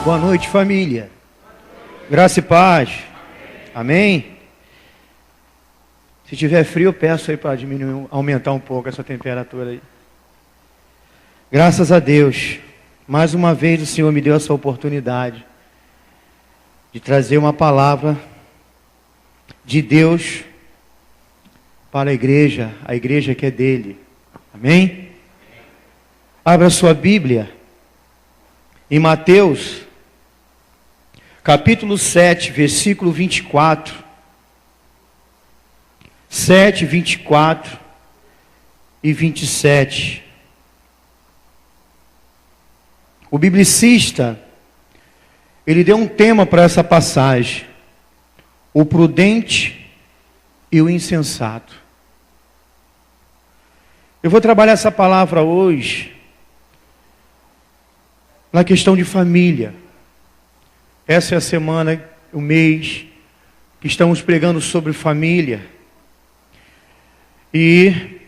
Boa noite, família. Graça e paz. Amém? Se tiver frio, eu peço aí para diminuir, aumentar um pouco essa temperatura aí. Graças a Deus. Mais uma vez o Senhor me deu essa oportunidade de trazer uma palavra de Deus para a igreja que é dele. Amém? Abra sua Bíblia em Mateus, capítulo 7, versículo 24. 7, 24 e 27. O biblicista, ele deu um tema para essa passagem: o prudente e o insensato. Eu vou trabalhar essa palavra hoje na questão de família. Essa é a semana, o mês, que estamos pregando sobre família. E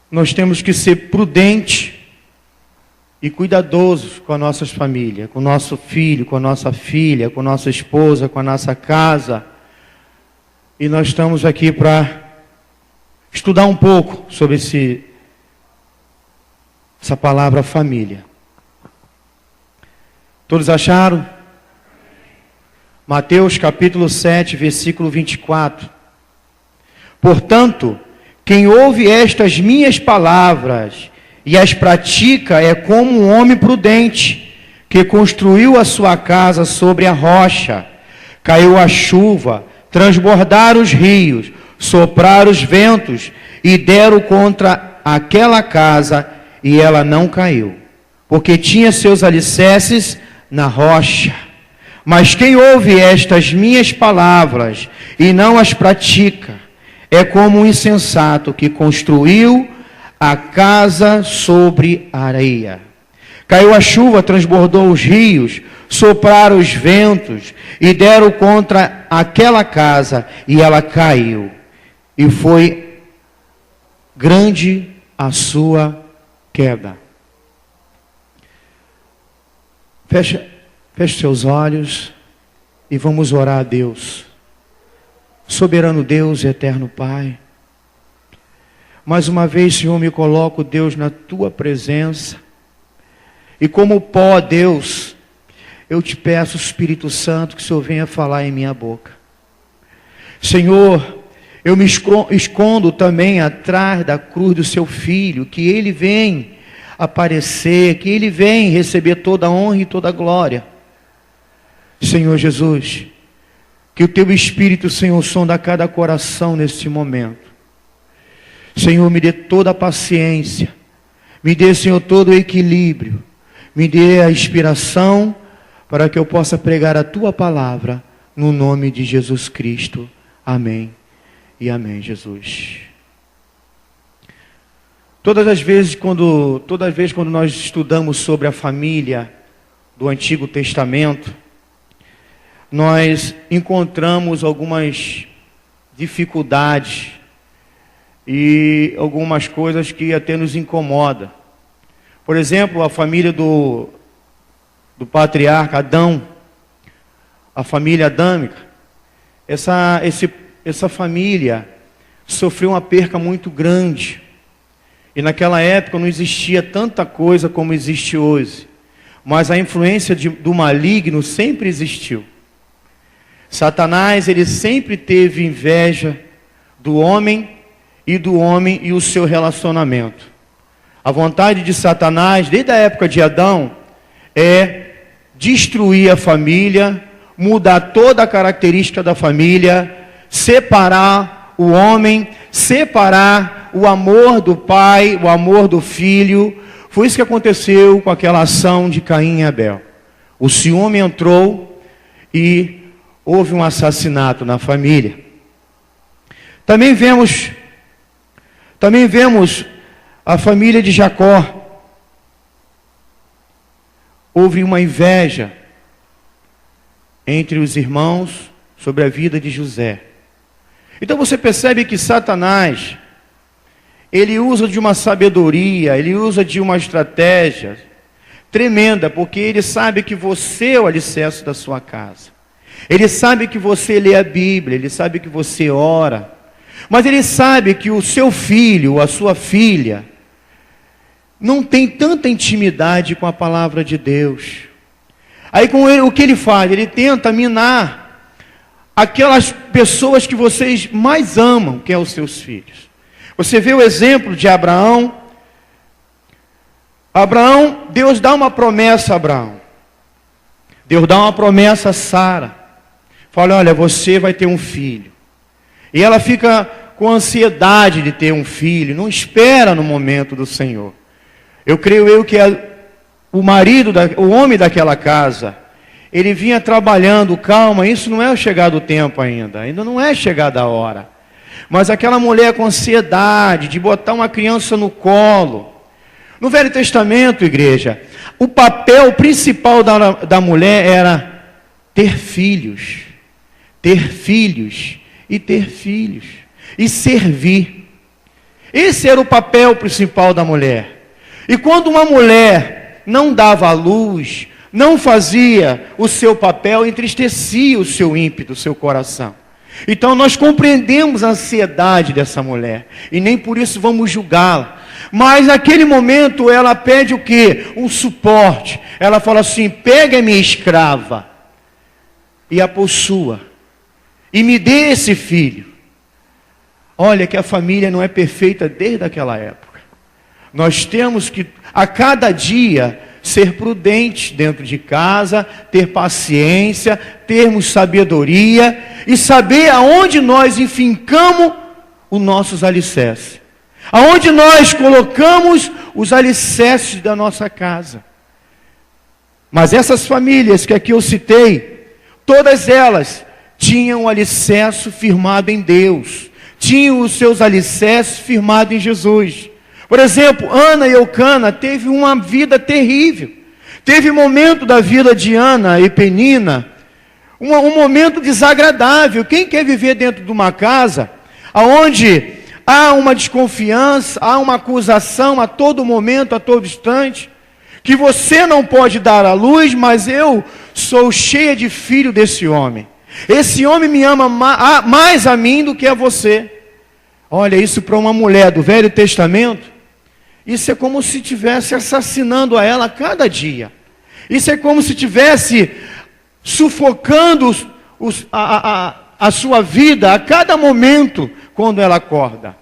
nós temos que ser prudentes e cuidadosos com as nossas famílias, com o nosso filho, com a nossa filha, com a nossa esposa, com a nossa casa. E nós estamos aqui para estudar um pouco sobre essa palavra família. Todos acharam? Mateus capítulo 7, versículo 24. Portanto, quem ouve estas minhas palavras e as pratica é como um homem prudente, que construiu a sua casa sobre a rocha. Caiu a chuva, transbordaram os rios, sopraram os ventos e deram contra aquela casa, e ela não caiu, porque tinha seus alicerces na rocha. Mas quem ouve estas minhas palavras e não as pratica é como um insensato que construiu a casa sobre a areia. Caiu a chuva, transbordou os rios, sopraram os ventos e deram contra aquela casa, e ela caiu. E foi grande a sua queda. Feche seus olhos e vamos orar a Deus. Soberano Deus e eterno Pai, mais uma vez, Senhor, me coloco, Deus, na Tua presença. E como pó, Deus, eu te peço, Espírito Santo, que o Senhor venha falar em minha boca. Senhor, eu me escondo também atrás da cruz do Seu Filho, que Ele vem aparecer, que Ele vem receber toda a honra e toda a glória. Senhor Jesus, que o Teu Espírito, Senhor, sonda cada coração neste momento. Senhor, me dê toda a paciência, me dê, Senhor, todo o equilíbrio, me dê a inspiração para que eu possa pregar a Tua palavra, no nome de Jesus Cristo. Amém e amém, Jesus. Todas as vezes quando nós estudamos sobre a família do Antigo Testamento, nós encontramos algumas dificuldades e algumas coisas que até nos incomodam. Por exemplo, a família do patriarca Adão, a família adâmica, essa família sofreu uma perca muito grande. E naquela época não existia tanta coisa como existe hoje. Mas a influência do maligno sempre existiu. Satanás, ele sempre teve inveja do homem e o seu relacionamento. A vontade de Satanás, desde a época de Adão, é destruir a família, mudar toda a característica da família, separar o homem, separar o amor do pai, o amor do filho. Foi isso que aconteceu com aquela ação de Caim e Abel. O ciúme entrou e houve um assassinato na família. Também vemos a família de Jacó. Houve uma inveja entre os irmãos sobre a vida de José. Então você percebe que Satanás, ele usa de uma sabedoria, ele usa de uma estratégia tremenda, porque Ele sabe que você é o alicerce da sua casa. Ele sabe que você lê a Bíblia, Ele sabe que você ora, mas Ele sabe que o seu filho, ou a sua filha, não tem tanta intimidade com a palavra de Deus. Aí o que Ele faz? Ele tenta minar aquelas pessoas que vocês mais amam, que é os seus filhos. Você vê o exemplo de Abraão. Abraão, Deus dá uma promessa a Abraão. Deus dá uma promessa a Sara. Fala, olha, você vai ter um filho. E ela fica com ansiedade de ter um filho, não espera no momento do Senhor. Eu creio que o marido, o homem daquela casa, ele vinha trabalhando, calma, isso não é chegado o tempo ainda não é chegada a hora. Mas aquela mulher com ansiedade de botar uma criança no colo. No Velho Testamento, igreja, o papel principal da mulher era ter filhos e servir. Esse era o papel principal da mulher. E quando uma mulher não dava à luz, não fazia o seu papel, entristecia o seu ímpeto, o seu coração. Então nós compreendemos a ansiedade dessa mulher, e nem por isso vamos julgá-la. Mas naquele momento ela pede o quê? Um suporte. Ela fala assim, pega a minha escrava e a possua, e me dê esse filho. Olha que a família não é perfeita desde aquela época. Nós temos que, a cada dia, ser prudentes dentro de casa, ter paciência, termos sabedoria e saber aonde nós enfincamos os nossos alicerces. Aonde nós colocamos os alicerces da nossa casa. Mas essas famílias que aqui eu citei, todas elas tinham o alicerce firmado em Deus. Tinham os seus alicerces firmados em Jesus. Por exemplo, Ana e Eucana teve uma vida terrível. Teve momento da vida de Ana e Penina, um momento desagradável. Quem quer viver dentro de uma casa onde há uma desconfiança, há uma acusação a todo momento, a todo instante, que você não pode dar à luz, mas eu sou cheia de filho desse homem. Esse homem me ama mais a mim do que a você. Olha, isso para uma mulher do Velho Testamento, isso é como se estivesse assassinando a ela a cada dia. Isso é como se estivesse sufocando a sua vida a cada momento quando ela acorda.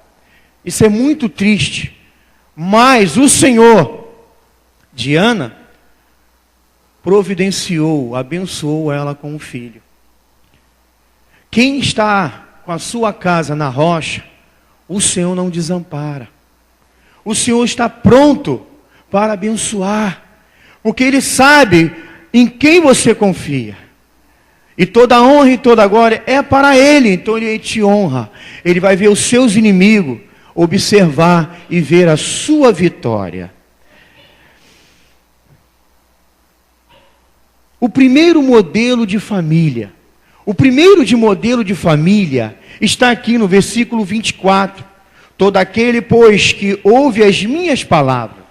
Isso é muito triste. Mas o Senhor de Ana providenciou, abençoou ela com um filho. Quem está com a sua casa na rocha, o Senhor não desampara. O Senhor está pronto para abençoar, porque Ele sabe em quem você confia. E toda a honra e toda a glória é para Ele, então Ele te honra. Ele vai ver os seus inimigos, observar e ver a sua vitória. O primeiro modelo de família, está aqui no versículo 24. Todo aquele, pois, que ouve as minhas palavras.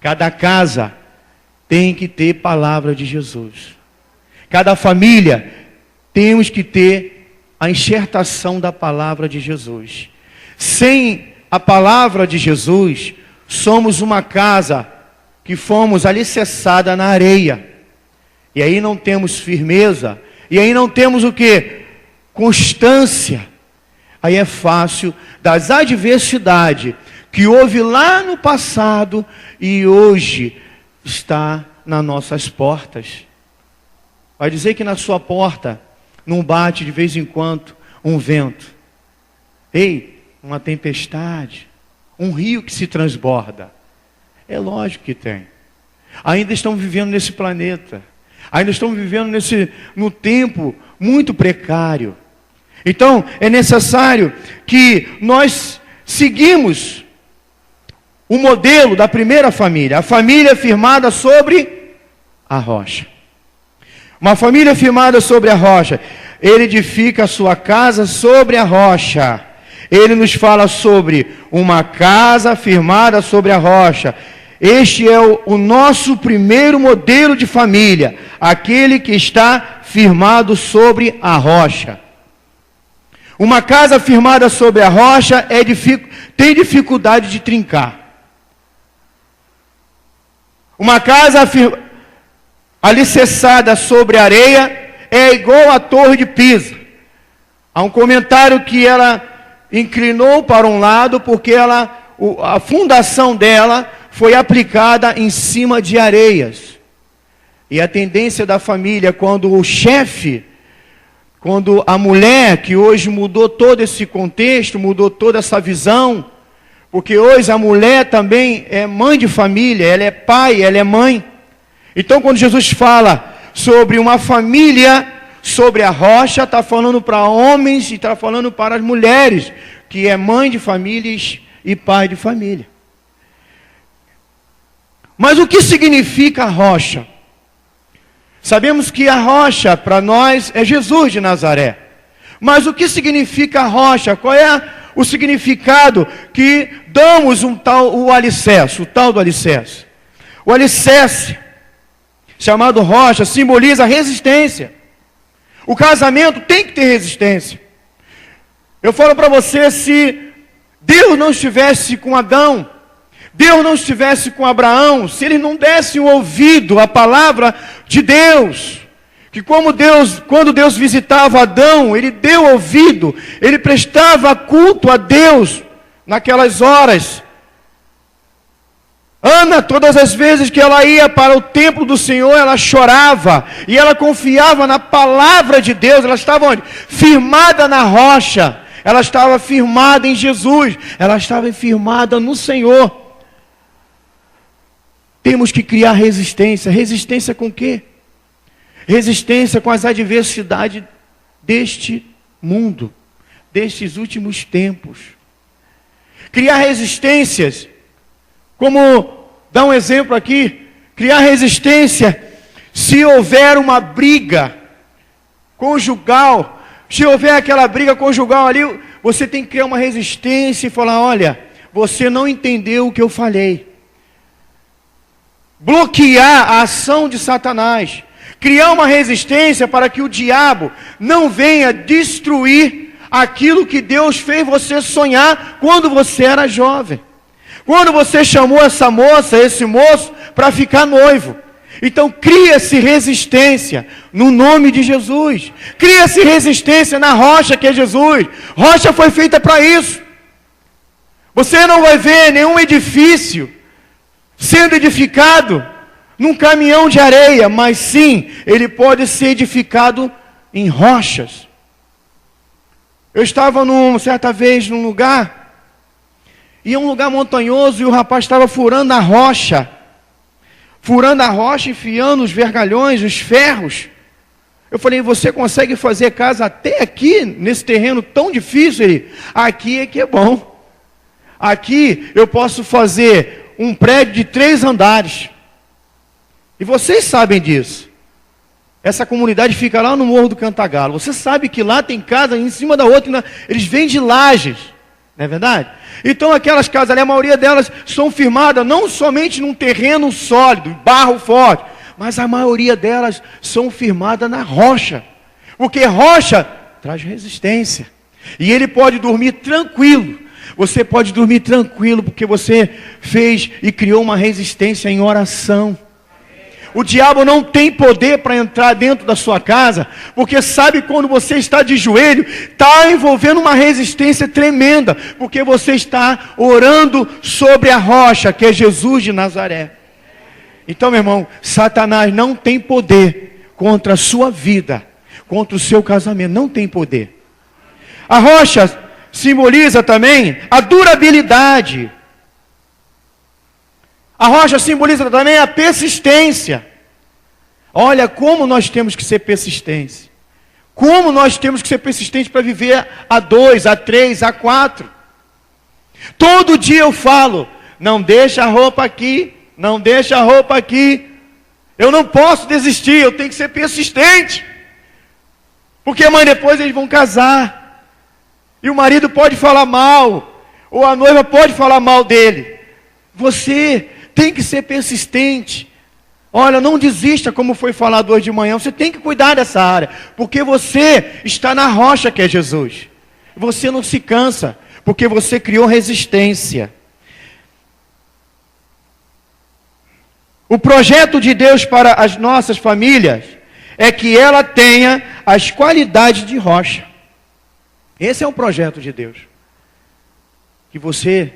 Cada casa tem que ter palavra de Jesus. Cada família temos que ter a enxertação da palavra de Jesus. Sem a palavra de Jesus, somos uma casa que fomos alicerçada na areia. E aí não temos firmeza. E aí não temos o quê? Constância. Aí é fácil das adversidades que houve lá no passado e hoje está nas nossas portas. Vai dizer que na sua porta não bate de vez em quando um vento. Ei, uma tempestade, um rio que se transborda. É lógico que tem. Ainda estamos vivendo nesse planeta. Ainda estamos vivendo no tempo muito precário. Então, é necessário que nós seguimos o modelo da primeira família. A família firmada sobre a rocha. Uma família firmada sobre a rocha. Ele edifica a sua casa sobre a rocha. Ele nos fala sobre uma casa firmada sobre a rocha. Este é o nosso primeiro modelo de família, aquele que está firmado sobre a rocha. Uma casa firmada sobre a rocha tem dificuldade de trincar. Uma casa alicerçada sobre a areia é igual à Torre de Pisa. Há um comentário que ela inclinou para um lado porque a fundação dela foi aplicada em cima de areias. E a tendência da família, quando a mulher, que hoje mudou todo esse contexto, mudou toda essa visão, porque hoje a mulher também é mãe de família, ela é pai, ela é mãe. Então quando Jesus fala sobre uma família sobre a rocha, está falando para homens e está falando para as mulheres, que é mãe de famílias e pai de família. Mas o que significa a rocha? Sabemos que a rocha para nós é Jesus de Nazaré. Mas o que significa a rocha? Qual é o significado que damos o tal do alicerce? O alicerce, chamado rocha, simboliza resistência. O casamento tem que ter resistência. Eu falo para você, se Deus não estivesse com Adão, Deus não estivesse com Abraão, se eles não dessem o ouvido à palavra de Deus, que quando Deus visitava Adão, ele deu ouvido, ele prestava culto a Deus naquelas horas. Ana, todas as vezes que ela ia para o templo do Senhor, ela chorava, e ela confiava na palavra de Deus. Ela estava onde? Firmada na rocha, ela estava firmada em Jesus, ela estava firmada no Senhor. Temos que criar resistência. Resistência com o quê? Resistência com as adversidades deste mundo, destes últimos tempos. Criar resistências, como dá um exemplo aqui, criar resistência se houver uma briga conjugal, se houver aquela briga conjugal ali, você tem que criar uma resistência e falar, olha, você não entendeu o que eu falei. Bloquear a ação de Satanás, criar uma resistência para que o diabo não venha destruir aquilo que Deus fez você sonhar quando você era jovem. Quando você chamou essa moça, esse moço, para ficar noivo. Então cria-se resistência no nome de Jesus. Cria-se resistência na rocha que é Jesus. Rocha foi feita para isso. Você não vai ver nenhum edifício sendo edificado num caminhão de areia, mas sim, ele pode ser edificado em rochas. Eu estava certa vez num lugar, e um lugar montanhoso, e o rapaz estava furando a rocha, enfiando os vergalhões, os ferros. Eu falei, você consegue fazer casa até aqui, nesse terreno tão difícil? Ele, aqui é que é bom. Aqui eu posso fazer um prédio de 3 andares. E vocês sabem disso. Essa comunidade fica lá no Morro do Cantagalo. Você sabe que lá tem casa em cima da outra, eles vêm de lajes. Não é verdade? Então aquelas casas ali, a maioria delas são firmadas não somente num terreno sólido, barro forte, mas a maioria delas são firmadas na rocha. Porque rocha traz resistência. E ele pode dormir tranquilo. Você pode dormir tranquilo porque você fez e criou uma resistência em oração. O diabo não tem poder para entrar dentro da sua casa, porque sabe quando você está de joelho, está envolvendo uma resistência tremenda, porque você está orando sobre a rocha, que é Jesus de Nazaré. Então, meu irmão, Satanás não tem poder contra a sua vida, contra o seu casamento, não tem poder. A rocha simboliza também a durabilidade. A rocha simboliza também a persistência. Olha como nós temos que ser persistentes. Como nós temos que ser persistentes para viver a 2, a 3, a 4. Todo dia eu falo, não deixa a roupa aqui, não deixa a roupa aqui. Eu não posso desistir, eu tenho que ser persistente. Porque amanhã depois eles vão casar. E o marido pode falar mal, ou a noiva pode falar mal dele. Você tem que ser persistente. Olha, não desista, como foi falado hoje de manhã. Você tem que cuidar dessa área, porque você está na rocha que é Jesus. Você não se cansa, porque você criou resistência. O projeto de Deus para as nossas famílias é que ela tenha as qualidades de rocha. Esse é o projeto de Deus. Que você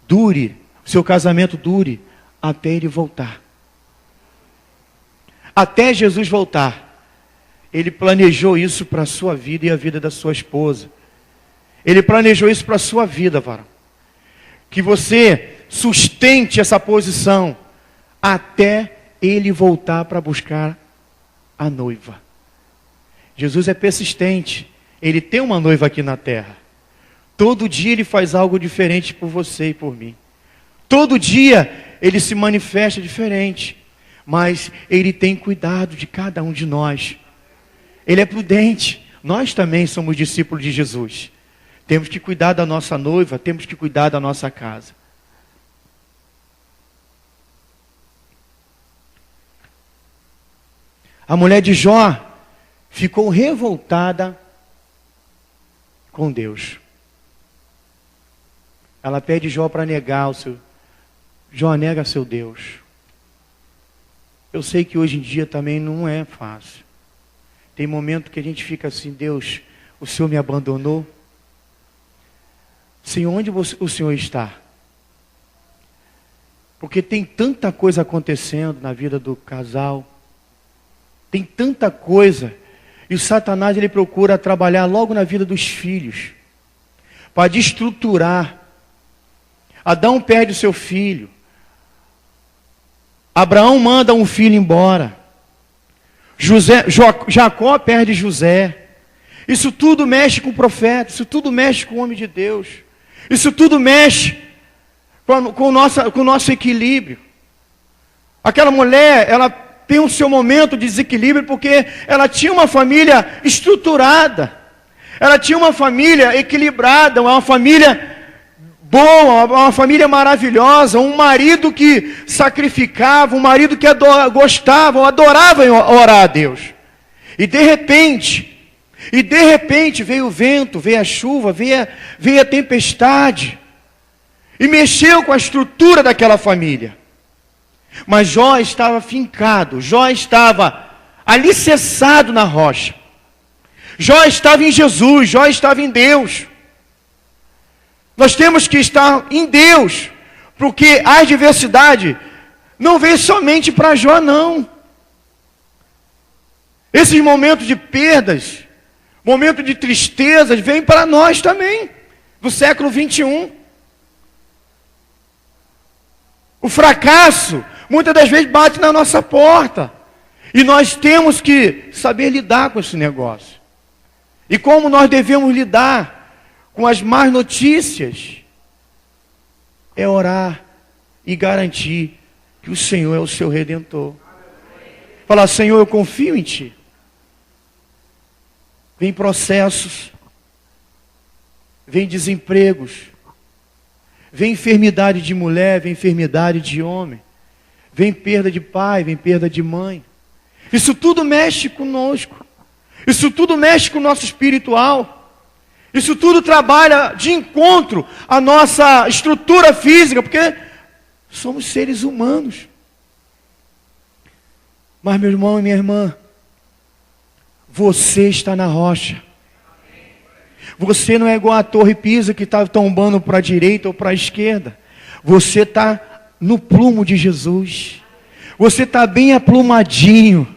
dure, seu casamento dure até ele voltar. Até Jesus voltar. Ele planejou isso para a sua vida e a vida da sua esposa. Ele planejou isso para a sua vida, varão. Que você sustente essa posição até ele voltar para buscar a noiva. Jesus é persistente. Ele tem uma noiva aqui na terra. Todo dia ele faz algo diferente por você e por mim. Todo dia ele se manifesta diferente. Mas ele tem cuidado de cada um de nós. Ele é prudente. Nós também somos discípulos de Jesus. Temos que cuidar da nossa noiva, temos que cuidar da nossa casa. A mulher de Jó ficou revoltada com Deus. Ela pede Jó para negar o seu... Jó, nega seu Deus. Eu sei que hoje em dia também não é fácil. Tem momento que a gente fica assim, Deus, o Senhor me abandonou? Senhor, onde o Senhor está? Porque tem tanta coisa acontecendo na vida do casal. Tem tanta coisa. E o Satanás, ele procura trabalhar logo na vida dos filhos. Para destruturar. Adão perde o seu filho. Abraão manda um filho embora. Jacó perde José. Isso tudo mexe com o profeta. Isso tudo mexe com o homem de Deus. Isso tudo mexe com o nosso equilíbrio. Aquela mulher, ela tem o seu momento de desequilíbrio porque ela tinha uma família estruturada. Ela tinha uma família equilibrada, uma família boa, uma família maravilhosa, um marido que sacrificava, um marido que gostava, adorava orar a Deus. E de repente veio o vento, veio a chuva, veio a tempestade. E mexeu com a estrutura daquela família. Mas Jó estava fincado, Jó estava alicerçado na rocha. Jó estava em Jesus, Jó estava em Deus. Nós temos que estar em Deus, porque a adversidade não veio somente para Jó, não. Esses momentos de perdas, momentos de tristezas, vêm para nós também, do século 21. O fracasso, muitas das vezes, bate na nossa porta. E nós temos que saber lidar com esse negócio. E como nós devemos lidar com as más notícias? É orar e garantir que o Senhor é o seu Redentor. Falar, Senhor, eu confio em Ti. Vem processos, vem desempregos, vem enfermidade de mulher, vem enfermidade de homem, vem perda de pai, vem perda de mãe. Isso tudo mexe conosco. Isso tudo mexe com o nosso espiritual. Isso tudo trabalha de encontro à nossa estrutura física, porque somos seres humanos. Mas, meu irmão e minha irmã, você está na rocha. Você não é igual a Torre Pisa que está tombando para a direita ou para a esquerda. Você está no plumo de Jesus. Você está bem aplumadinho.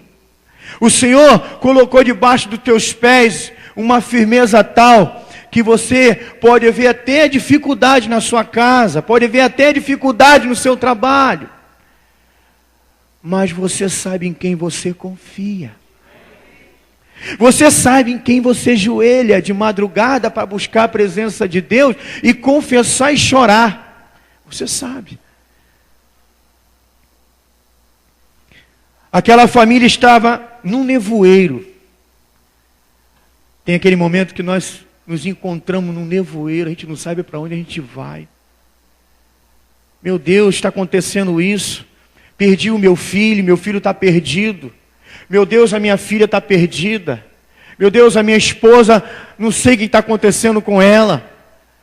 O Senhor colocou debaixo dos teus pés uma firmeza tal que você pode ver até dificuldade na sua casa, pode ver até dificuldade no seu trabalho. Mas você sabe em quem você confia. Você sabe em quem você joelha de madrugada para buscar a presença de Deus e confessar e chorar. Você sabe. Aquela família estava num nevoeiro. Tem aquele momento que nós nos encontramos num nevoeiro, a gente não sabe para onde a gente vai. Meu Deus, está acontecendo isso. Perdi o meu filho está perdido. Meu Deus, a minha filha está perdida. Meu Deus, a minha esposa, não sei o que está acontecendo com ela.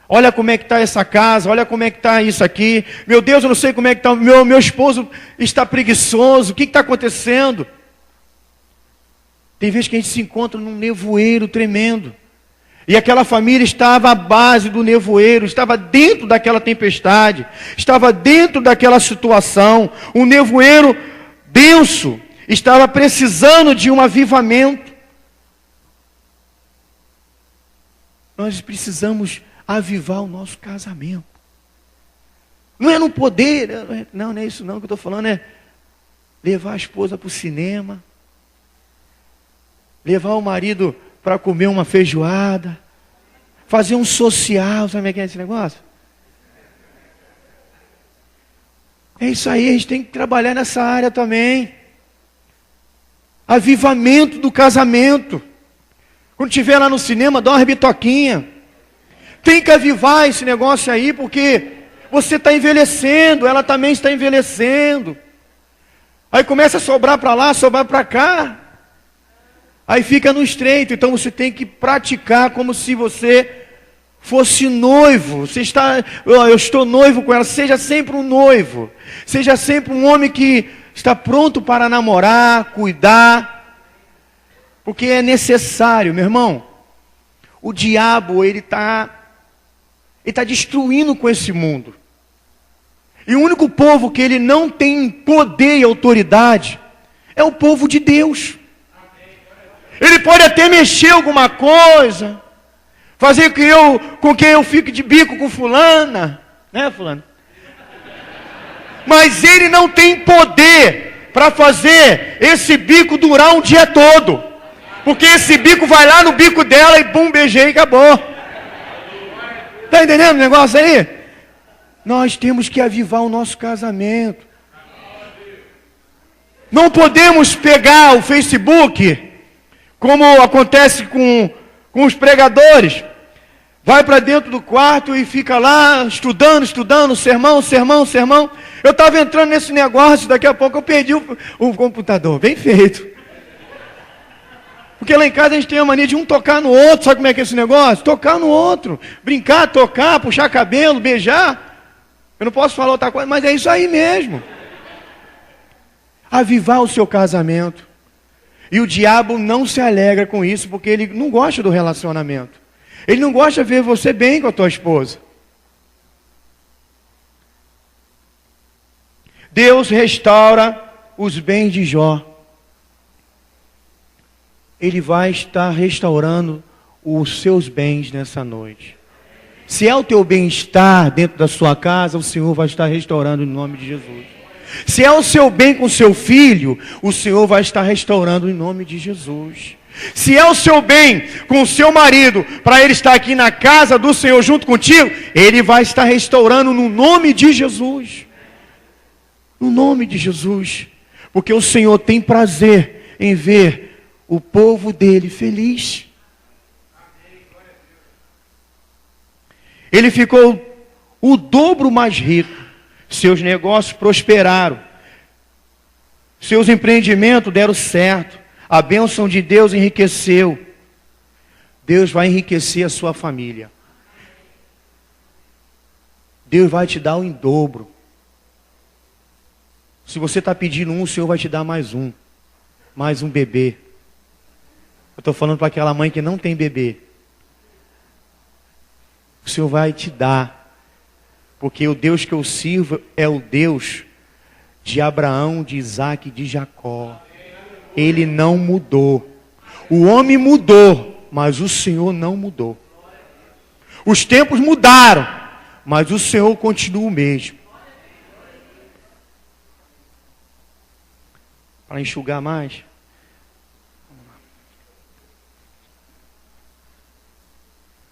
Olha como é que está essa casa, olha como é que está isso aqui. Meu Deus, eu não sei como é que está, meu esposo está preguiçoso, o que está acontecendo? Tem vezes que a gente se encontra num nevoeiro tremendo. E aquela família estava à base do nevoeiro, estava dentro daquela tempestade, estava dentro daquela situação. Um nevoeiro denso, estava precisando de um avivamento. Nós precisamos avivar o nosso casamento. Não é no poder, não é isso não que eu estou falando, é levar a esposa para o cinema, levar o marido para comer uma feijoada, fazer um social, sabe o que é esse negócio? É isso aí, a gente tem que trabalhar nessa área também. Avivamento do casamento. Quando estiver lá no cinema, dá uma bitoquinha. Tem que avivar esse negócio aí, porque você está envelhecendo, ela também está envelhecendo. Aí começa a sobrar para lá, sobrar para cá. Aí fica no estreito. Então você tem que praticar como se você fosse noivo. Você está, eu estou noivo com ela. Seja sempre um noivo. Seja sempre um homem que está pronto para namorar, cuidar. Porque é necessário, meu irmão. O diabo, ele está destruindo com esse mundo. E o único povo que ele não tem poder e autoridade é o povo de Deus. Ele pode até mexer alguma coisa, fazer com que eu fique de bico com fulana, né, fulano? Mas ele não tem poder para fazer esse bico durar um dia todo. Porque esse bico vai lá no bico dela e bum, beijei e acabou. Está entendendo o negócio aí? Nós temos que avivar o nosso casamento. Não podemos pegar o Facebook, como acontece com os pregadores. Vai para dentro do quarto e fica lá estudando, sermão. Eu estava entrando nesse negócio, daqui a pouco eu perdi o computador. Bem feito. Porque lá em casa a gente tem a mania de um tocar no outro. Sabe como é que é esse negócio? Tocar no outro. Brincar, tocar, puxar cabelo, beijar. Eu não posso falar outra coisa, mas é isso aí mesmo. Avivar o seu casamento. E o diabo não se alegra com isso, porque ele não gosta do relacionamento. Ele não gosta de ver você bem com a tua esposa. Deus restaura os bens de Jó. Ele vai estar restaurando os seus bens nessa noite. Se é o teu bem-estar dentro da sua casa, o Senhor vai estar restaurando em nome de Jesus. Se é o seu bem com o seu filho, o Senhor vai estar restaurando em nome de Jesus. Se é o seu bem com o seu marido, para ele estar aqui na casa do Senhor junto contigo, ele vai estar restaurando no nome de Jesus. No nome de Jesus. Porque o Senhor tem prazer em ver o povo dele feliz. Ele ficou o dobro mais rico. Seus negócios prosperaram. Seus empreendimentos deram certo. A bênção de Deus enriqueceu. Deus vai enriquecer a sua família. Deus vai te dar em dobro. Se você está pedindo um, o Senhor vai te dar mais um. Mais um bebê. Eu estou falando para aquela mãe que não tem bebê. O Senhor vai te dar. Porque o Deus que eu sirvo é o Deus de Abraão, de Isaac e de Jacó. Ele não mudou. O homem mudou, mas o Senhor não mudou. Os tempos mudaram, mas o Senhor continua o mesmo. Para enxugar mais.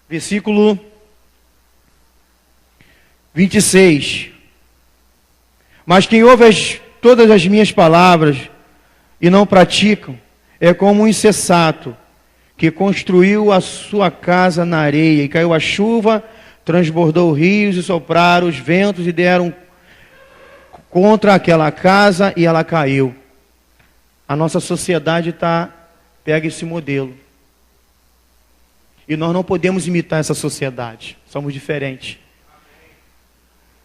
Versículo 26. Mas quem ouve todas as minhas palavras e não praticam, é como um insensato que construiu a sua casa na areia, e caiu a chuva, transbordou rios e sopraram os ventos e deram contra aquela casa e ela caiu. A nossa sociedade pega esse modelo. E nós não podemos imitar essa sociedade. Somos diferentes.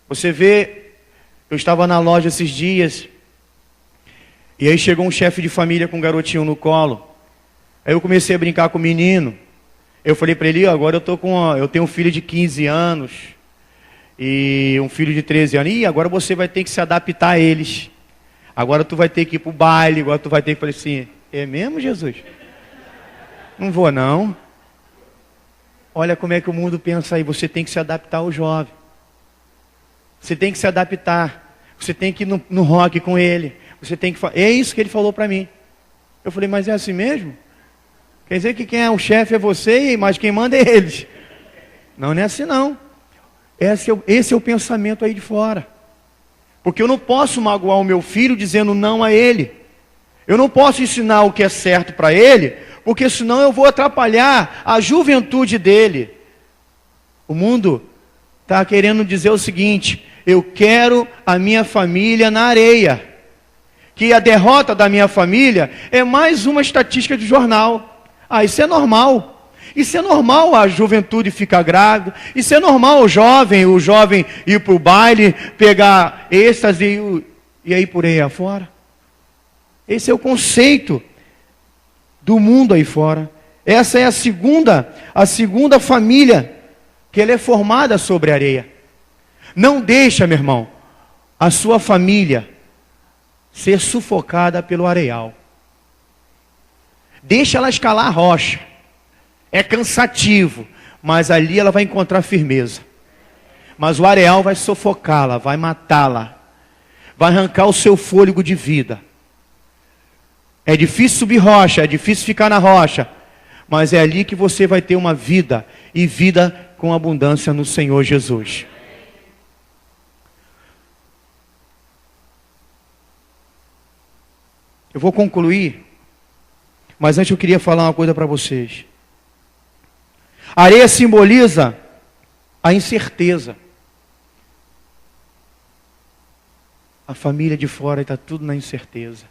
Você vê, eu estava na loja esses dias, e aí chegou um chefe de família com um garotinho no colo. Aí eu comecei a brincar com o menino. Eu falei para ele, agora eu tenho um filho de 15 anos e um filho de 13 anos. E agora você vai ter que se adaptar a eles. Agora tu vai ter que ir para o baile, agora tu vai ter que falar assim, é mesmo, Jesus? Não vou não. Olha como é que o mundo pensa aí, você tem que se adaptar ao jovem. Você tem que se adaptar. Você tem que ir no rock com ele. Você tem que é isso que ele falou para mim. Eu falei, mas é assim mesmo? Quer dizer que quem é o chefe é você, mas quem manda é eles. Não, não é assim não. Esse é o pensamento aí de fora. Porque eu não posso magoar o meu filho dizendo não a ele. Eu não posso ensinar o que é certo para ele, porque senão eu vou atrapalhar a juventude dele. O mundo está querendo dizer o seguinte, eu quero a minha família na areia. Que a derrota da minha família é mais uma estatística de jornal. Ah, isso é normal. Isso é normal a juventude ficar grávida. Isso é normal o jovem ir para o baile, pegar êxtase e aí por aí afora. Esse é o conceito do mundo aí fora. Essa é a segunda família que ela é formada sobre a areia. Não deixa, meu irmão, a sua família ser sufocada pelo areial. Deixa ela escalar a rocha. É cansativo, mas ali ela vai encontrar firmeza. Mas o areial vai sufocá-la, vai matá-la, vai arrancar o seu fôlego de vida. É difícil subir rocha, é difícil ficar na rocha, mas é ali que você vai ter uma vida, e vida com abundância no Senhor Jesus. Eu vou concluir, mas antes eu queria falar uma coisa para vocês. A areia simboliza a incerteza. A família de fora está tudo na incerteza.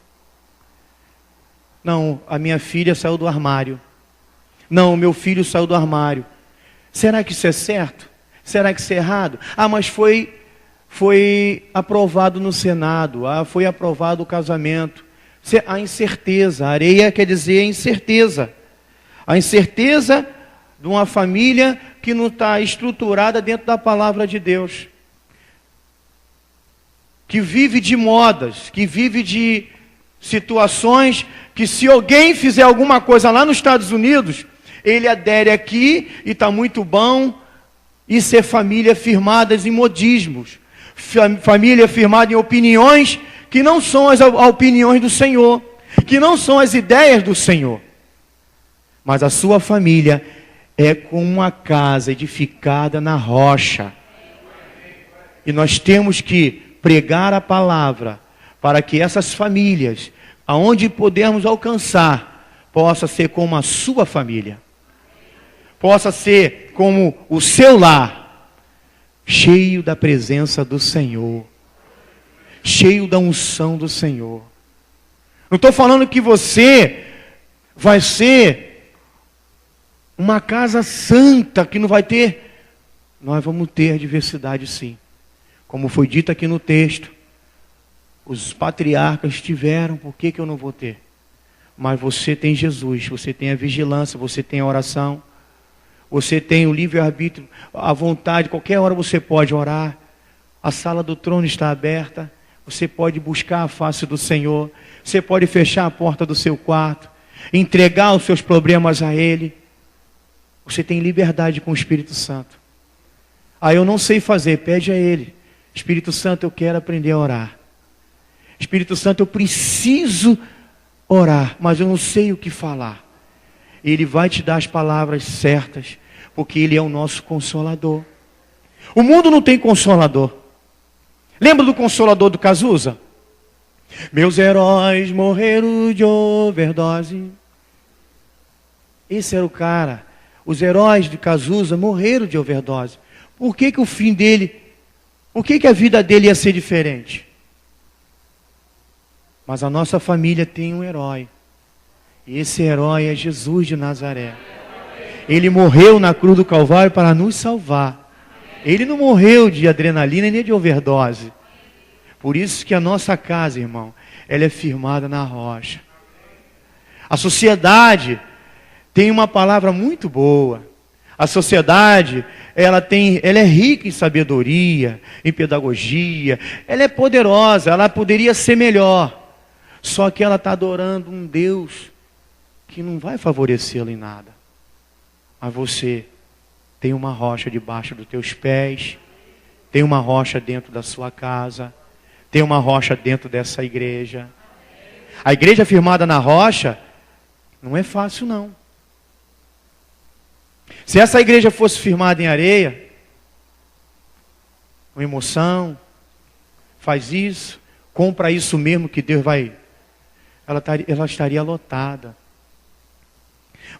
Não, a minha filha saiu do armário. Não, o meu filho saiu do armário. Será que isso é certo? Será que isso é errado? Ah, mas foi aprovado no Senado. Ah, foi aprovado o casamento. A incerteza, a areia quer dizer a incerteza. A incerteza de uma família que não está estruturada dentro da palavra de Deus. Que vive de modas, que vive de situações que se alguém fizer alguma coisa lá nos Estados Unidos, ele adere aqui e está muito bom. Isso é família firmada em modismos. Família firmada em opiniões que não são as opiniões do Senhor, que não são as ideias do Senhor. Mas a sua família é como uma casa edificada na rocha. E nós temos que pregar a palavra para que essas famílias, aonde pudermos alcançar, possa ser como a sua família. Possa ser como o seu lar, cheio da presença do Senhor, cheio da unção do Senhor. Não estou falando que você vai ser uma casa santa, que não vai ter. Nós vamos ter diversidade sim. Como foi dito aqui no texto, os patriarcas tiveram, por que eu não vou ter? Mas você tem Jesus, você tem a vigilância, você tem a oração, você tem o livre-arbítrio, a vontade, qualquer hora você pode orar, a sala do trono está aberta, você pode buscar a face do Senhor, você pode fechar a porta do seu quarto, entregar os seus problemas a Ele, você tem liberdade com o Espírito Santo. Ah, eu não sei fazer, pede a Ele, Espírito Santo, eu quero aprender a orar. Espírito Santo, eu preciso orar, mas eu não sei o que falar. Ele vai te dar as palavras certas, porque Ele é o nosso Consolador. O mundo não tem Consolador. Lembra do Consolador do Cazuza? Meus heróis morreram de overdose. Esse era o cara. Os heróis de Cazuza morreram de overdose. Por que o fim dele, por que a vida dele ia ser diferente? Mas a nossa família tem um herói. E esse herói é Jesus de Nazaré. Ele morreu na cruz do Calvário para nos salvar. Ele não morreu de adrenalina nem de overdose. Por isso que a nossa casa, irmão, ela é firmada na rocha. A sociedade tem uma palavra muito boa. A sociedade, ela é rica em sabedoria, em pedagogia. Ela é poderosa, ela poderia ser melhor. Só que ela está adorando um Deus que não vai favorecê-la em nada. Mas você tem uma rocha debaixo dos teus pés, tem uma rocha dentro da sua casa, tem uma rocha dentro dessa igreja. A igreja firmada na rocha não é fácil, não. Se essa igreja fosse firmada em areia, com emoção, faz isso, compra isso mesmo que Deus vai... Ela estaria lotada.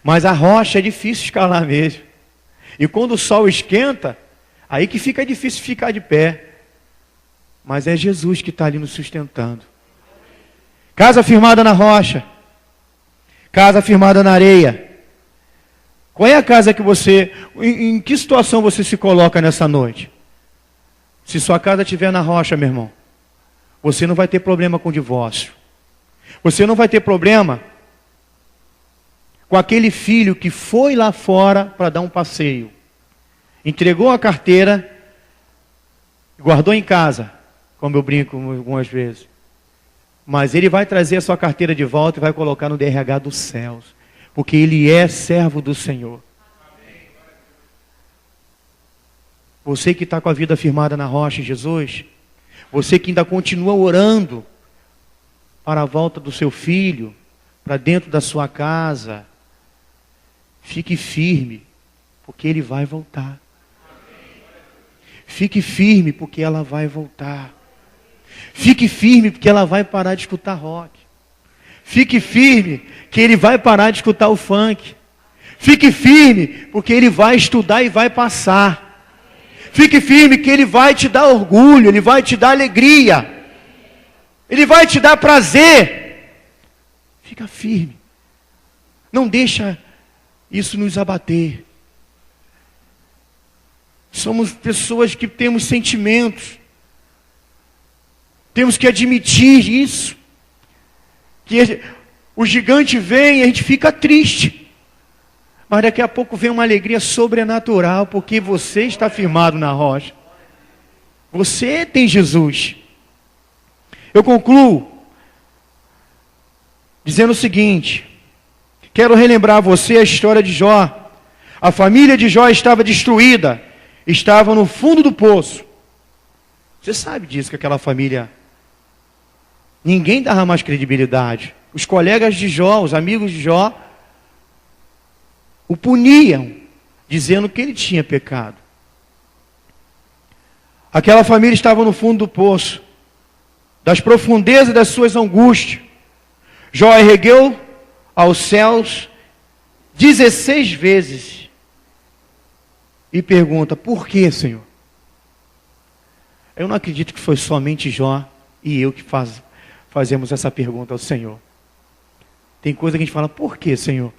Mas a rocha é difícil escalar mesmo. E quando o sol esquenta, aí que fica difícil ficar de pé. Mas é Jesus que está ali nos sustentando. Casa firmada na rocha. Casa firmada na areia. Qual é a casa que você... Em que situação você se coloca nessa noite? Se sua casa estiver na rocha, meu irmão, você não vai ter problema com divórcio. Você não vai ter problema com aquele filho que foi lá fora para dar um passeio. Entregou a carteira, guardou em casa, como eu brinco algumas vezes. Mas ele vai trazer a sua carteira de volta e vai colocar no DRH dos céus. Porque ele é servo do Senhor. Você que está com a vida firmada na rocha em Jesus, você que ainda continua orando para a volta do seu filho, para dentro da sua casa, fique firme, porque ele vai voltar. Fique firme, porque ela vai voltar. Fique firme, porque ela vai parar de escutar rock. Fique firme, que ele vai parar de escutar o funk. Fique firme, porque ele vai estudar e vai passar. Fique firme, que ele vai te dar orgulho, ele vai te dar alegria. Ele vai te dar prazer. Fica firme. Não deixa isso nos abater. Somos pessoas que temos sentimentos. Temos que admitir isso. Que o gigante vem e a gente fica triste. Mas daqui a pouco vem uma alegria sobrenatural, porque você está firmado na rocha. Você tem Jesus. Eu concluo dizendo o seguinte: quero relembrar a você a história de Jó. A família de Jó estava destruída, estava no fundo do poço. Você sabe disso, que aquela família, ninguém dava mais credibilidade. Os colegas de Jó, os amigos de Jó, o puniam, dizendo que ele tinha pecado. Aquela família estava no fundo do poço, das profundezas das suas angústias. Jó ergueu aos céus 16 vezes e pergunta: por que, Senhor? Eu não acredito que foi somente Jó e eu que fazemos essa pergunta ao Senhor. Tem coisa que a gente fala: por que, Senhor?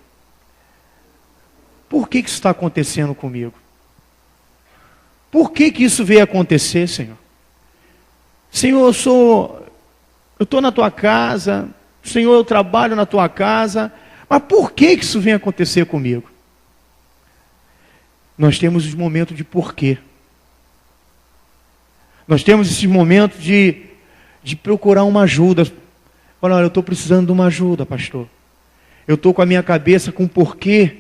Por que isso está acontecendo comigo? Por que isso veio acontecer, Senhor? Senhor, eu estou na tua casa, Senhor, eu trabalho na tua casa, mas por que isso vem acontecer comigo? Nós temos os momentos de porquê. Nós temos esses momentos de procurar uma ajuda. Olha, eu estou precisando de uma ajuda, pastor. Eu estou com a minha cabeça com porquê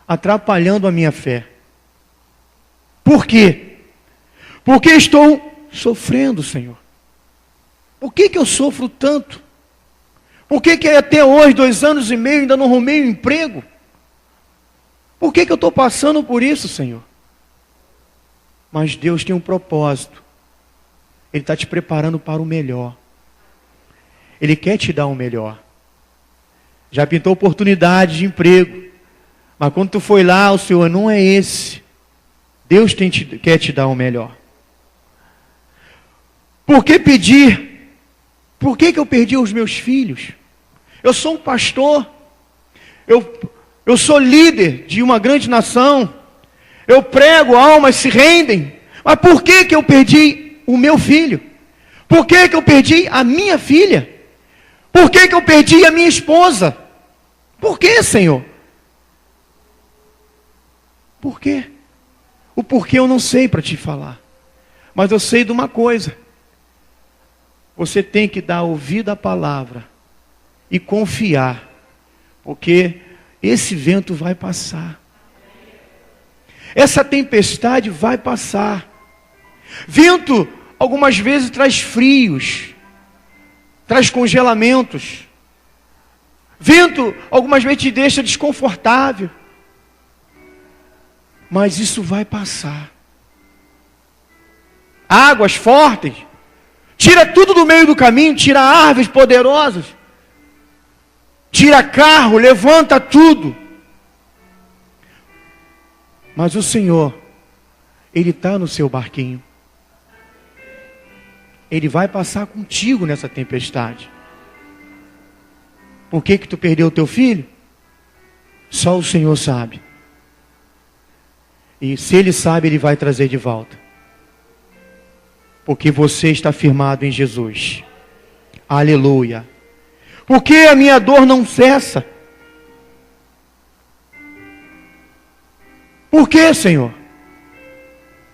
atrapalhando a minha fé. Por quê? Porque estou sofrendo, Senhor. Por que eu sofro tanto? Por que até hoje, 2 anos e meio, ainda não arrumei um emprego? Por que eu estou passando por isso, Senhor? Mas Deus tem um propósito. Ele está te preparando para o melhor. Ele quer te dar o melhor. Já pintou oportunidade de emprego. Mas quando tu foi lá, o Senhor não é esse. Deus quer te dar o melhor. Por que pedir Por que eu perdi os meus filhos? Eu sou um pastor. Eu sou líder de uma grande nação. Eu prego, almas se rendem. Mas por que eu perdi o meu filho? Por que eu perdi a minha filha? Por que eu perdi a minha esposa? Por que, Senhor? Por quê? O porquê eu não sei para te falar. Mas eu sei de uma coisa. Você tem que dar ouvido à palavra e confiar. Porque esse vento vai passar. Essa tempestade vai passar. Vento, algumas vezes, traz frios, traz congelamentos. Vento, algumas vezes, te deixa desconfortável. Mas isso vai passar. Águas fortes, tira tudo do meio do caminho, tira árvores poderosas, tira carro, levanta tudo. Mas o Senhor, Ele está no seu barquinho. Ele vai passar contigo nessa tempestade. Por que tu perdeu o teu filho? Só o Senhor sabe. E se Ele sabe, Ele vai trazer de volta. Porque você está firmado em Jesus. Aleluia. Porque a minha dor não cessa? Por que, Senhor?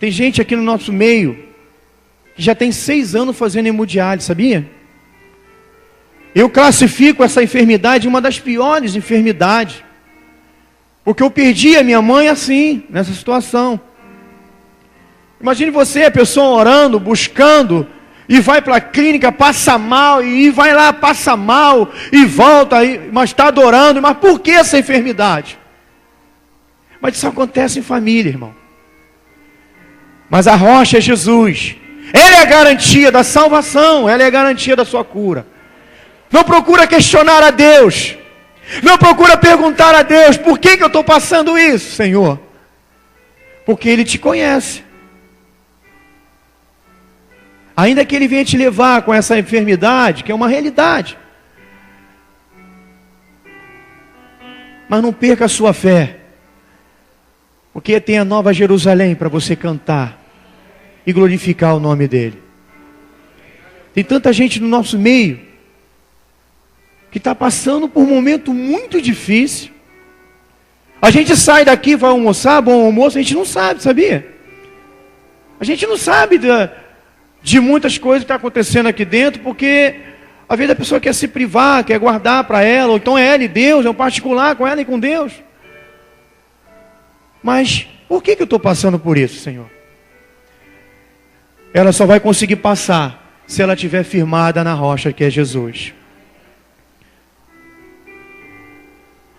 Tem gente aqui no nosso meio que já tem 6 anos fazendo hemodiálise, sabia? Eu classifico essa enfermidade uma das piores enfermidades. Porque eu perdi a minha mãe assim, nessa situação. Imagine você, a pessoa orando, buscando, e vai para a clínica, passa mal, e vai lá, passa mal, e volta, mas está adorando. Mas por que essa enfermidade? Mas isso acontece em família, irmão. Mas a rocha é Jesus. Ele é a garantia da salvação, ela é a garantia da sua cura. Não procura questionar a Deus. Não procura perguntar a Deus, por que eu estou passando isso, Senhor? Porque Ele te conhece. Ainda que Ele venha te levar com essa enfermidade, que é uma realidade. Mas não perca a sua fé. Porque tem a Nova Jerusalém para você cantar e glorificar o nome dEle. Tem tanta gente no nosso meio que está passando por um momento muito difícil. A gente sai daqui, vai almoçar, bom almoço, a gente não sabe, sabia? A gente não sabe de muitas coisas que estão acontecendo aqui dentro, porque às vezes a pessoa quer se privar, quer guardar para ela, ou então é ela e Deus, é um particular com ela e com Deus. Mas por que eu estou passando por isso, Senhor? Ela só vai conseguir passar se ela estiver firmada na rocha que é Jesus.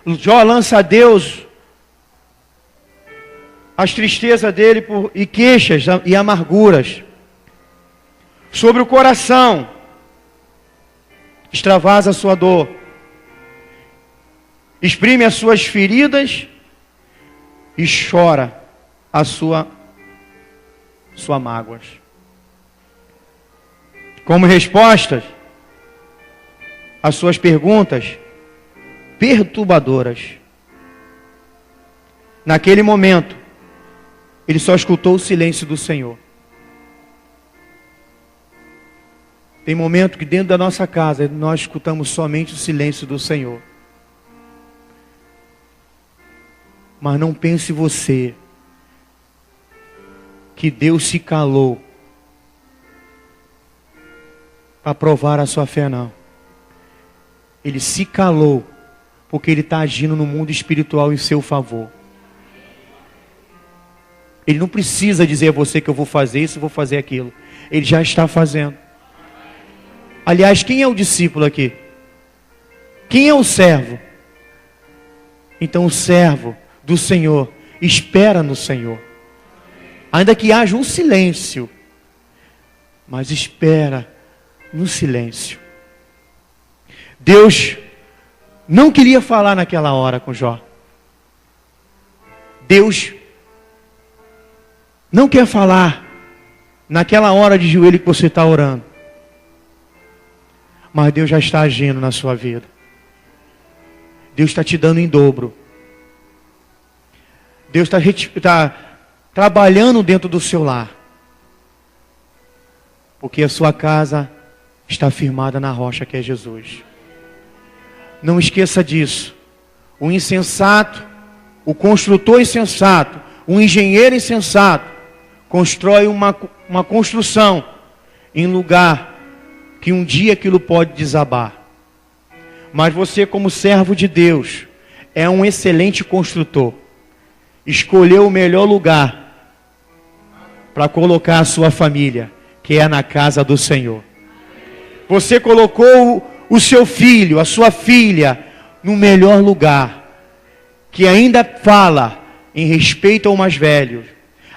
Jó lança a Deus as tristezas dele e queixas e amarguras sobre o coração. Extravasa a sua dor, exprime as suas feridas e chora a sua mágoas. Como respostas às suas perguntas perturbadoras, naquele momento, ele só escutou o silêncio do Senhor. Tem momento que dentro da nossa casa nós escutamos somente o silêncio do Senhor. Mas não pense você que Deus se calou para provar a sua fé, não. Ele se calou porque Ele está agindo no mundo espiritual em seu favor. Ele não precisa dizer a você que eu vou fazer isso, vou fazer aquilo. Ele já está fazendo. Aliás, quem é o discípulo aqui? Quem é o servo? Então o servo do Senhor espera no Senhor. Ainda que haja um silêncio, mas espera no silêncio. Deus não queria falar naquela hora com Jó. Deus não quer falar naquela hora de joelho que você está orando. Mas Deus já está agindo na sua vida. Deus está te dando em dobro. Deus está trabalhando dentro do seu lar. Porque a sua casa está firmada na rocha que é Jesus. Não esqueça disso. O insensato, o construtor insensato, o engenheiro insensato, constrói uma construção em lugar que um dia aquilo pode desabar. Mas você, como servo de Deus, é um excelente construtor. Escolheu o melhor lugar para colocar a sua família, que é na casa do Senhor. Você colocou o seu filho, a sua filha, no melhor lugar, que ainda fala em respeito ao mais velho,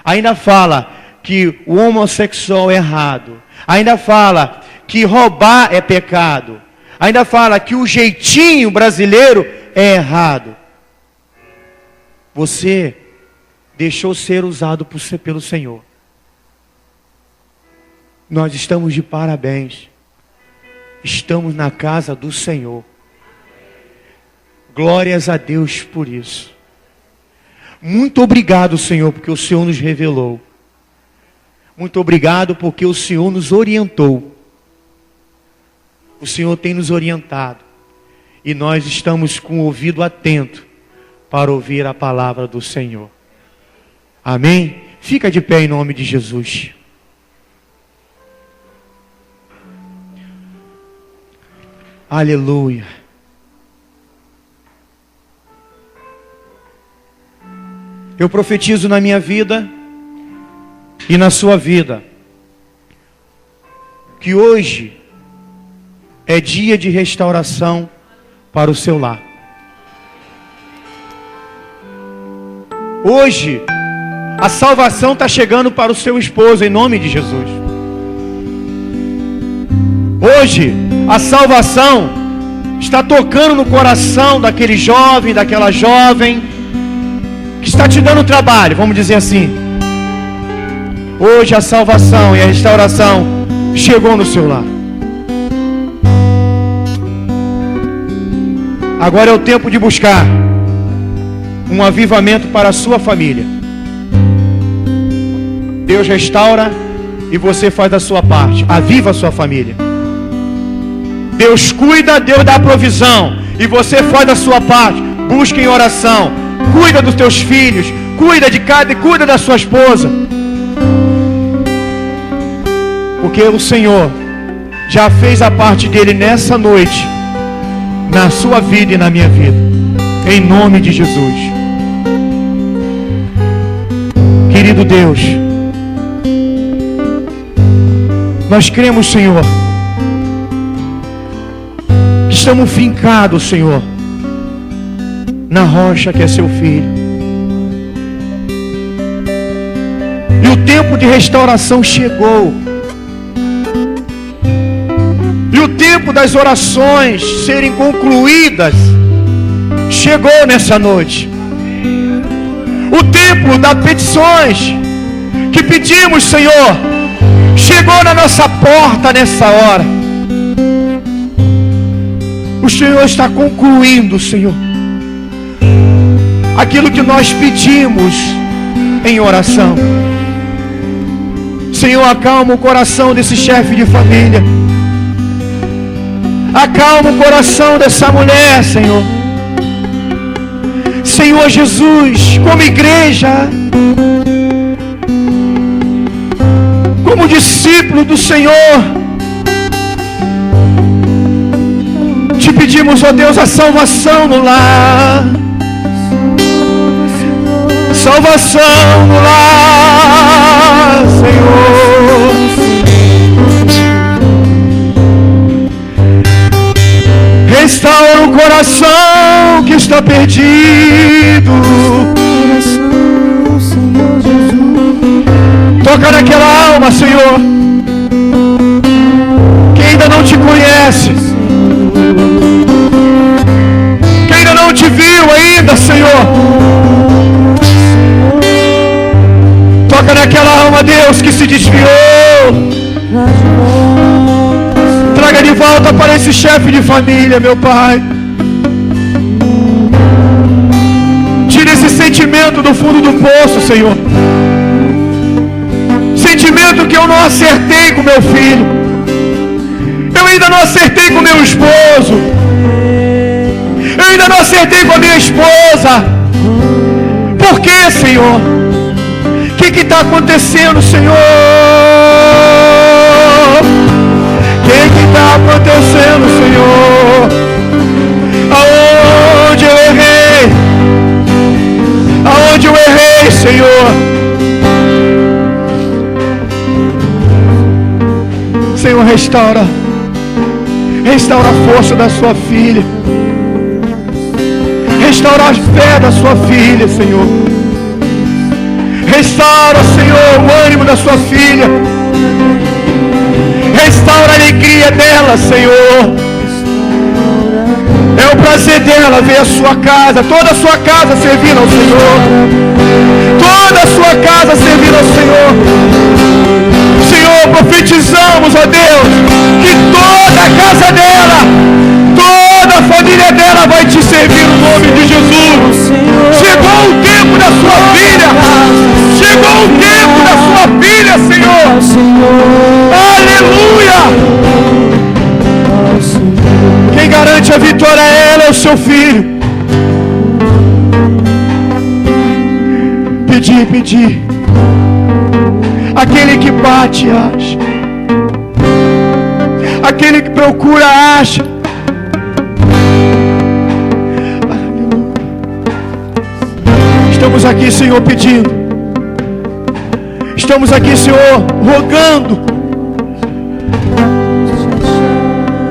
ainda fala que o homossexual é errado, ainda fala que roubar é pecado, ainda fala que o jeitinho brasileiro é errado. Você deixou ser usado pelo Senhor. Nós estamos de parabéns. Estamos na casa do Senhor. Glórias a Deus por isso. Muito obrigado, Senhor, porque o Senhor nos revelou. Muito obrigado porque o Senhor nos orientou. O Senhor tem nos orientado. E nós estamos com o ouvido atento para ouvir a palavra do Senhor. Amém? Fica de pé em nome de Jesus. Aleluia. Eu profetizo na minha vida e na sua vida que hoje é dia de restauração para o seu lar. Hoje a salvação está chegando para o seu esposo em nome de Jesus. Hoje a salvação está tocando no coração daquele jovem, daquela jovem que está te dando trabalho, vamos dizer assim. Hoje a salvação e a restauração chegou no seu lar. Agora é o tempo de buscar um avivamento para a sua família. Deus restaura e você faz a sua parte. Aviva a sua família. Deus cuida, Deus dá provisão e você faz a sua parte. Busca em oração. Cuida dos teus filhos, cuida de cada e cuida da sua esposa. Porque o Senhor já fez a parte dele nessa noite, na sua vida e na minha vida. Em nome de Jesus. Querido Deus, nós cremos, Senhor, que estamos fincados, Senhor, na rocha que é seu filho. E o tempo de restauração chegou. E o tempo das orações serem concluídas chegou nessa noite. O tempo das petições que pedimos, Senhor, chegou na nossa porta nessa hora. O Senhor está concluindo, Senhor, aquilo que nós pedimos em oração. Senhor, acalma o coração desse chefe de família. Acalma o coração dessa mulher, Senhor. Senhor Jesus, como igreja, como discípulo do Senhor, te pedimos, ó Deus, a salvação no lar. Salvação no lar, Senhor. Restaura o coração que está perdido. Toca naquela alma, Senhor, que ainda não te conhece, que ainda não te viu ainda, Senhor. Toca naquela alma, Deus, que se desviou. Traga de volta para esse chefe de família, meu Pai. Tira esse sentimento do fundo do poço, Senhor. Sentimento que eu não acertei com meu filho. Eu ainda não acertei com meu esposo. Eu ainda não acertei com a minha esposa. Por quê, Senhor? O que está acontecendo, Senhor? O que está acontecendo, Senhor? Aonde eu errei? Aonde eu errei, Senhor? Senhor, restaura a força da sua filha. Restaura a fé da sua filha, Senhor. Restaura, Senhor, o ânimo da sua filha. Restaura a alegria dela, Senhor. É o prazer dela ver a sua casa, toda a sua casa servindo ao Senhor. Toda a sua casa servindo ao Senhor. Senhor, profetizamos, ó Deus, que toda a casa dela, toda a família dela vai te servir no nome de Jesus. Chegou o tempo da sua filha. Chegou o tempo da sua filha, Senhor. Aleluia. Quem garante a vitória a ela é o seu filho. Pedir. Aquele que bate, acha. Aquele que procura, acha. Estamos aqui, Senhor, pedindo. Estamos aqui, Senhor, rogando.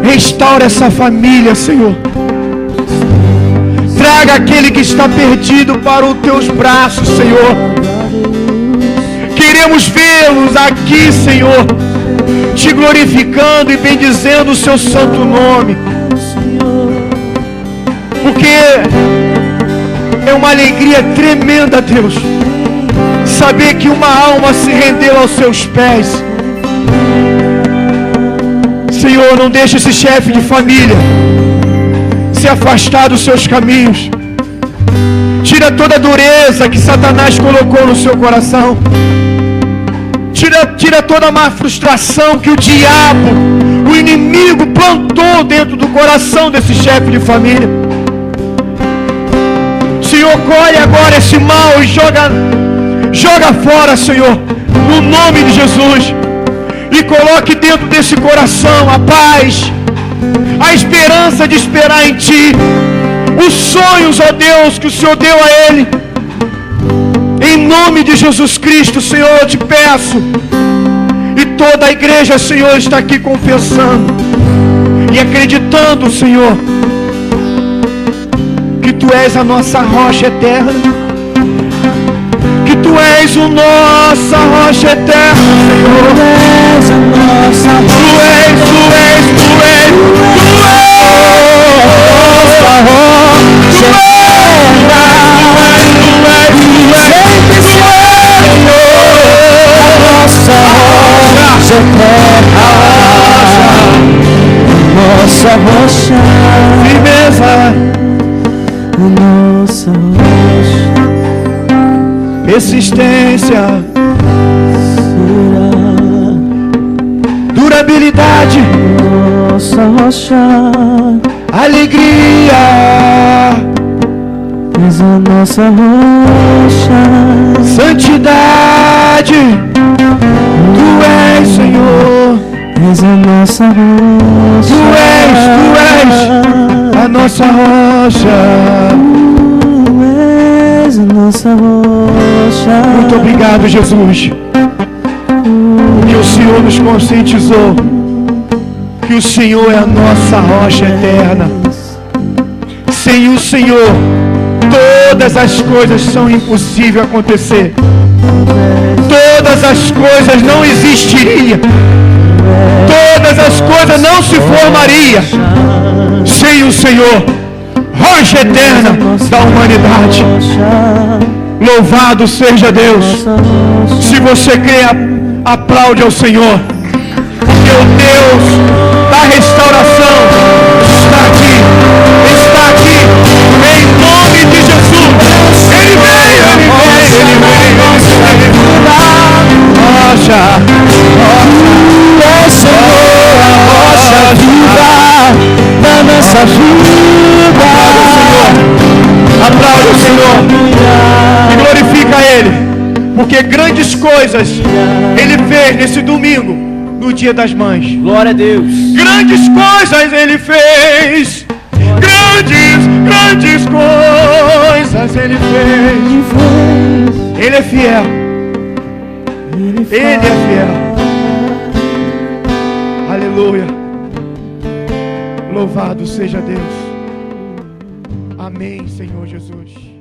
Restaura essa família, Senhor. Traga aquele que está perdido para os teus braços, Senhor. Queremos vê-los aqui, Senhor, te glorificando e bendizendo o seu santo nome. Porque é uma alegria tremenda, Deus, saber que uma alma se rendeu aos seus pés. Senhor, não deixe esse chefe de família se afastar dos seus caminhos. Tira toda a dureza que Satanás colocou no seu coração. Tira toda a má frustração que o diabo, o inimigo, plantou dentro do coração desse chefe de família. Senhor, colhe agora esse mal e joga fora, Senhor, no nome de Jesus. E coloque dentro desse coração a paz, a esperança de esperar em Ti, os sonhos, ó Deus, que o Senhor deu a ele. Em nome de Jesus Cristo, Senhor, eu te peço. E toda a igreja, Senhor, está aqui confessando e acreditando, Senhor, que Tu és a nossa rocha eterna, que Tu és a nossa rocha eterna, Senhor. Tu és a nossa rocha. Tu és a nossa rocha, firmeza, nossa rocha, persistência, durabilidade, nossa rocha, alegria, és a nossa rocha, santidade, Tu és, Senhor. És a nossa rocha. Tu és a nossa rocha. Tu és a nossa rocha. Muito obrigado, Jesus. Que o Senhor nos conscientizou que o Senhor é a nossa rocha eterna. Sem o Senhor, todas as coisas são impossíveis acontecer. Todas as coisas não existiriam. Todas as coisas não se formariam sem o Senhor, rocha eterna da humanidade. Louvado seja Deus. Se você crê, aplaude ao Senhor. porque o Deus da restauração está aqui, em nome de Jesus. Ele veio. Rocha, Senhor, a rocha viva da nossa vida. Aplaude o Senhor e glorifica Ele, porque grandes coisas Ele fez nesse domingo, no Dia das Mães. Glória a Deus. Grandes coisas Ele fez. Grandes coisas Ele fez. Ele é fiel. Ele é fiel. Aleluia. Louvado seja Deus. Amém, Senhor Jesus.